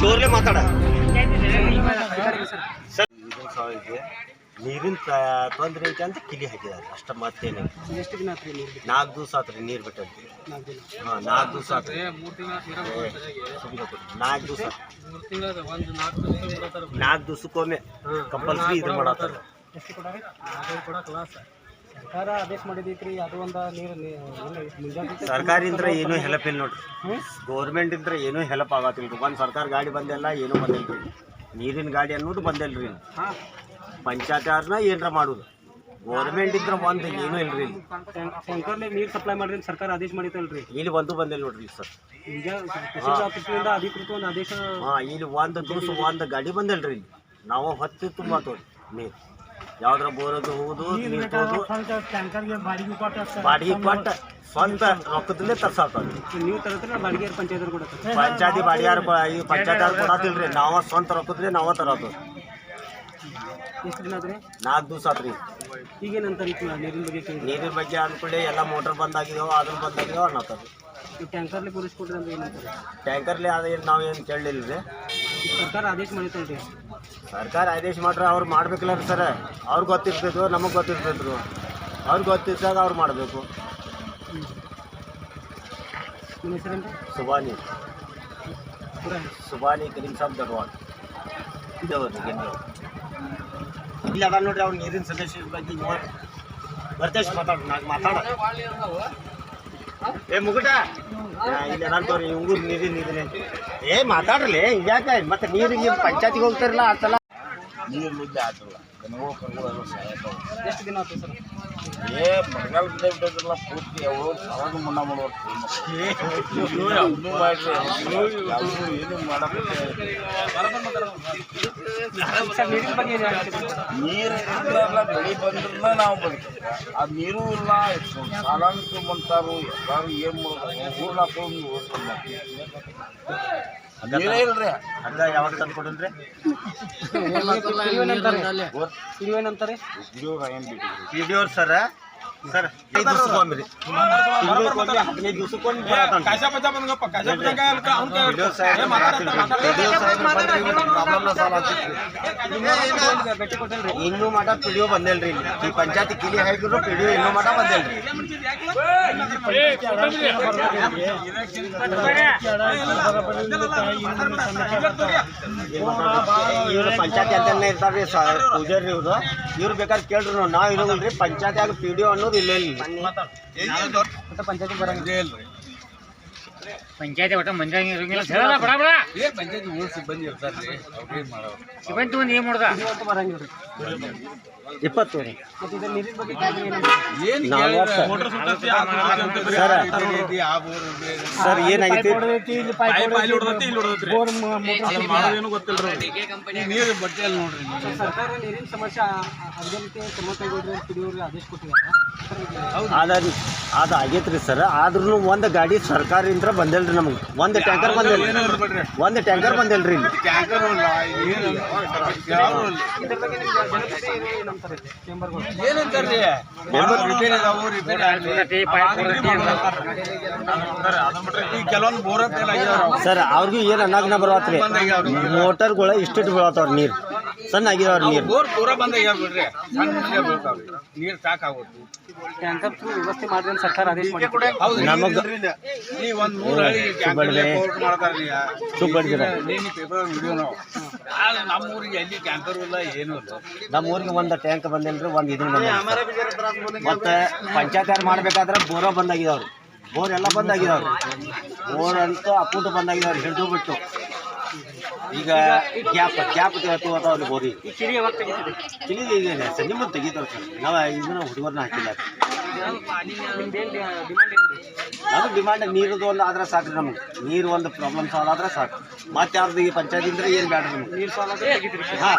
ಜೋರ್ಲೆ ಮಾತಾಡ ನೀರಿನ ತೊಂದರೆ ಐತೆ ಅಂತ ಕಿಲಿ ಹಾಕಿದ್ದಾರೆ ಅಷ್ಟ ಮತ್ತೇನೆ. ಎಷ್ಟು ದಿನ ಆತ್ರಿ ನೀರು? 4 ದಿವಸ ಆತ್ರಿ ನೀರು ಬಿಟ್ಟಂತೆ. 4 ದಿವಸ ಆತ್ರಿ. 4 ದಿವಸ 4 ದಿವಸಕ್ಕೊಮ್ಮೆ ಕಂಪಲ್ಸರಿ ಇದು ಮಾಡತ್ತಾರ. ಎಷ್ಟು ಕೊಡಕಲ್ಲ ಸರ್ಕಾರ ಆದೇಶ ಮಾಡಿದೈತ್ರಿ. ಅದು ಒಂದು ನೀರು ಸರ್ಕಾರದಿಂದ ಏನೂ ಹೆಲ್ಪ್ ಇಲ್ಲ ನೋಡ್ರಿ. ಗೌರ್ಮೆಂಟ್ ಇಂದ ಏನೂ ಹೆಲ್ಪ್ ಆಗತ್ತಿಲ್ಲ. ಒಂದು ಸರ್ಕಾರ ಗಾಡಿ ಬಂದಿಲ್ಲ, ಏನೂ ಬಂದಿಲ್ಲ ರೀ. ನೀರಿನ ಗಾಡಿ ಅನ್ನೋದು ಬಂದಿಲ್ಲ ರೀ. ಪಂಚಾಯತ್ನ ಏನರ ಮಾಡೋದು, ಗೌರ್ಮೆಂಟ್ ಇದ್ರೆ ಒಂದು ಏನೂ ಇಲ್ರಿ. ಟ್ಯಾಂಕರ್ಲಿ ನೀರು ಸಪ್ಲೈ ಮಾಡ್ರಿ ಸರ್ಕಾರ ಆದೇಶ ಮಾಡಿತಲ್ರಿ. ಇಲ್ಲಿ ಒಂದು ಬಂದಿಲ್ಲ ನೋಡ್ರಿ ಸರ್. ಈಗ ತಹಸೀಲ್ ಆಫೀಸಿನಿಂದ ಅಧಿಕೃತ ಒಂದು ಆದೇಶ. ಇಲ್ಲಿ ಒಂದು ದಿವಸ ಒಂದು ಗಾಡಿ ಬಂದಿಲ್ರಿ. ಇಲ್ಲಿ ನಾವು ಹೊತ್ತು ತುಂಬಾತವ್ರಿ ನೀರು. ಯಾವ್ದ್ರ ಬೋರದು ಹೋಗುದು ಬಾಡಿಗೆ ಕೊಟ್ಟ ಸ್ವಂತ ರೊಕ್ಕದಲ್ಲೇ ತರ್ಸಾತಾರ. ನೀವು ತರತ್ರ ಬಾಡಿಗೆ ಪಂಚಾಯತ್ ಕೊಡತ್ತ. ಪಂಚಾಯತಿ ಬಾಡಿಯಾರು ಪಂಚಾಯತ್ ಕೊಡತಿಲ್ರಿ. ನಾವ ಸ್ವಂತ ರೊಕ್ಕದ್ಲೆ ನಾವ ತರದು. ಎಷ್ಟು ದಿನ ಆದ್ರಿ? 4 ದಿವಸ ಆತ್ರಿ. ಈಗೇನಂತ ನೀರಿನ ಬಗ್ಗೆ ಅಂದ್ಕೊಳ್ಳಿ ಎಲ್ಲ ಮೋಟರ್ ಬಂದಾಗಿದಾವ, ಅದನ್ನ ಬಂದಾಗಿದಾವ ಅನ್ನತ್ತಾರ. ಟ್ಯಾಂಕರ್ಲಿ ಪೂರೈಸ್ಕೊಡ್ರಿ ಅಂತ ಏನಂತಾರೆ? ಟ್ಯಾಂಕರ್ಲಿ ಅದೇನು ನಾವೇನು ಕೇಳಲಿಲ್ಲ ರೀ. ಸರ್ಕಾರ ಆದೇಶ ಮಾಡಿತಲ್ರಿ. ಸರ್ಕಾರ ಆದೇಶ ಮಾಡ್ರೆ ಅವ್ರು ಮಾಡ್ಬೇಕಿಲ್ಲ ರೀ ಸರ್. ಅವ್ರಿಗೆ ಗೊತ್ತಿರ್ತೈತು, ನಮಗೆ ಗೊತ್ತಿರ್ತೈತ್ರು. ಅವ್ರಿಗೆ ಗೊತ್ತಿದ್ದಾಗ ಅವ್ರು ಮಾಡಬೇಕು. ನಿಮ್ಮ ಹೆಸರೇನು? ಸುಬಾನಿ ಕರೀಂ ಸಾಬ್ ದರ್ವಾಡ್ ಇದೇವ್ರಿ ಗೆಂಡವ್ರು. ಇಲ್ಲಿ ಅದ ನೋಡ್ರಿ ಅವ್ರು ನೀರಿನ ಸದಸ್ಯರ ಬಗ್ಗೆ ಬರ್ತೇಶ್ ಮಾತಾಡ ಏ ಮುಗುಟ ಇಲ್ಲಿ ಏನಂತವ್ರಿ ಇವ್ರು ನೀರಿನ ಮಾತಾಡ್ರಲಿ. ಯಾಕೆ ಮತ್ತೆ ನೀರಿಗೆ ಪಂಚಾಯತಿಗೆ ಹೋಗ್ತಾರಲ್ಲ ಆ ಸಲ ನೀರು ಮುದ್ದೆ ಆಗ್ತಿಲ್ಲ. ಎಷ್ಟು ದಿನ ಆಯ್ತು ಸರ್? ಮಳೆಗಾಲ ಬಿಟ್ಟಿದ್ರಲ್ಲ ಪೂರ್ತಿ ಅವರು ಅವಾಗ ಮುನ್ನ ಮಾಡುವಷ್ಟು ಏನು ಮಾಡಕ್ಕೆ ನೀರು ಇರಲ್ಲ. ಬೆಳೆ ಬಂದ್ರನ್ನ ನಾವು ಬದುಕ್ತೀವಿ. ಅದು ನೀರು ಇಲ್ಲ. ಸಾಲಾಂತರ ಬಂತಾರು ಎಲ್ಲರೂ ಏನು ಮಾಡೋದು? ಊರ್ನ ನೀರೇ ಇಲ್ರಿ. ಹಂಗ ಯಾವಾಗ ತಂದು ಕೊಡನ್ರಿ? ಇವೇನಂತಾರೆ ವಿಡಿಯೋರ್ ಸರ್. ಸರ್ 5 ದಿವಸಕ್ಕೊಮ್ಮೆ 15 ದಿವಸಕ್ಕೊಮ್ಮೆ ಇನ್ನೂ ಮಠ ಪಿಡಿಯೋ ಬಂದಿಲ್ರಿ. ಈ ಪಂಚಾಯತಿ ಕಿಲಿ ಹಾಕಿದ್ರು ಪಿಡಿಯೋ ಇನ್ನೂ ಮಠ ಬಂದಿಲ್ರಿ. ಇವ್ರು ಪಂಚಾಯತಿ ಅಂತಾನೆ ಇರ್ತಾರ್ರಿ ಪೂಜಾರಿ ಇವ್ರು. ಇವ್ರು ಬೇಕಾದ್ರೆ ಕೇಳ್ರಿ. ನಾವು ಇರೋದಿಲ್ರಿ ಪಂಚಾಯತಿಯಾಗ ಪಿಡಿಯೋ ಅನ್ನೋದು ಇಲ್ಲ. ಪಂಚಾಯತಿ ಬರಂಗಿಲ್ಲ. ಪಂಚಾಯತಿ ಒಟ್ಟ ಮಂಜಾಂಗ ಇರಂಗಿಲ್ಲ ಹೇಳಲ್ಲ. ಬಡ ಬಡ ಪಂಚಾಯತಿ ಊರು ಸಿಬ್ಬಂದಿ ಇರ್ತಾರ್ರಿ. ಅವ್ರಿಗೆ ಮಾಡೋರು ಸಿಬ್ಬಂದಿ ಒಂದು ಏನು ಮಾಡ್ದ ಬರಂಗಿಲ್ಲ. 20 ಮತ್ತೆ ಇದು ನೀರಿನ ಬಗ್ಗೆ ಸರ್ ಏನಾಗೈತಿ? ನೀರು ಬಟ್ಟೆಯಲ್ಲಿ ನೋಡ್ರಿ. ಸರ್ಕಾರ ನೀರಿನ ಸಮಸ್ಯೆ ಅದೇ ರೀತಿ ಕ್ರಮ ಕೈಗೊಳ್ಳಿ ಕುಡಿಯೋರಿಗೆ ಆದೇಶ ಕೊಟ್ಟಿದ್ದಾರೆ. ಅದು ಆಗೈತ್ರಿ ಸರ್. ಆದ್ರೂ ಒಂದು ಗಾಡಿ ಸರ್ಕಾರದಿಂದ ಬಂದಿಲ್ರಿ ನಮಗೆ. ಒಂದು ಟ್ಯಾಂಕರ್ ಬಂದಿಲ್ಲ. ಒಂದು ಟ್ಯಾಂಕರ್ ಬಂದಿಲ್ರಿ ಇಲ್ಲಿ. ಏನಂತಾರ್ರಿ? ಕೆಲವೊಂದು ಬೋರ್ ಸರ್ ಅವ್ರಿಗೂ ಏನು ಅನ್ನಾಗನ ಬರತ್ರಿ. ಮೋಟರ್ಗಳು ಇಷ್ಟಿಟ್ಟು ಬೀಳತ್ತವ್ರ ನೀರು. ಸಣ್ಣ ಆಗಿದವ್ರ ನೀರು ಬೋರ್ ಪೂರ ಬಂದಾಗ ಬಿಡ್ರಿ. ನೀರು ಸಾಕಾಗೋದು. ಟ್ಯಾಂಕರ್ ವ್ಯವಸ್ಥೆ ಮಾಡಿದ್ರೆ ಸರ್ಕಾರ ಆದೇಶ ಮಾಡಿ ನಮಗೆ ಒಂದು 3 ಹಳ್ಳಿ ನಮ್ಮೂರಿಗೆ ಎಲ್ಲಿ ಟ್ಯಾಂಕರ್ ಇಲ್ಲ, ಏನೂ ಇಲ್ಲ. ನಮ್ಮೂರಿಗೆ ಒಂದು ಟ್ಯಾಂಕ್ ಬಂದಿಲ್ರಿ. ಒಂದು ಇದನ್ನ ಬಂದ ಮತ್ತೆ ಪಂಚಾಯತ್ ಯಾರು ಮಾಡ್ಬೇಕಾದ್ರೆ ಬೋರ ಬಂದಾಗಿದವ್ರು. ಬೋರ್ ಎಲ್ಲ ಬಂದಾಗಿದವ್ರು. ಬೋರ್ ಅಂತೂ ಅಪ್ಪುಟ್ಟು ಬಂದಾಗಿದವ್ರು. ಹಿಡಿದು ಬಿಟ್ಟು ಈಗ ಗ್ಯಾಪ್ ಅವ್ರಿಗೆ ಬೋರಿ ಈ ಕಿರಿ ಯಾವಾಗ ತೆಗಿತೀರಿ? ಇಲ್ಲಿ ಈಗ ನಿಮ್ಮನ್ನು ತೆಗಿತಾರೆ ಸರ್. ನಾವು ಇದನ್ನ ಹುಡುಗರನ್ನ ಹಾಕಿಲ್ಲ. ನಿಮ್ದೇನು ಡಿಮಾಂಡ್ ಏನು ರೀ? ನಮಗೆ ಡಿಮಾಂಡ್ ನೀರದು ಒಂದು ಆದ್ರೆ ಸಾಕು. ನಮಗೆ ನೀರು ಒಂದು ಪ್ರಾಬ್ಲಮ್ ಸಾಲ್ವ್ ಆದ್ರೆ ಸಾಕು. ಮತ್ತೆ ಯಾರ್ದು ಈ ಪಂಚಾಯತ್ ಇದ್ರೆ ಏನು ಬೇಡ ನಮಗೆ. ನೀರು ಸಾಲ ತೆಗಿತೀರಿ? ಹಾಂ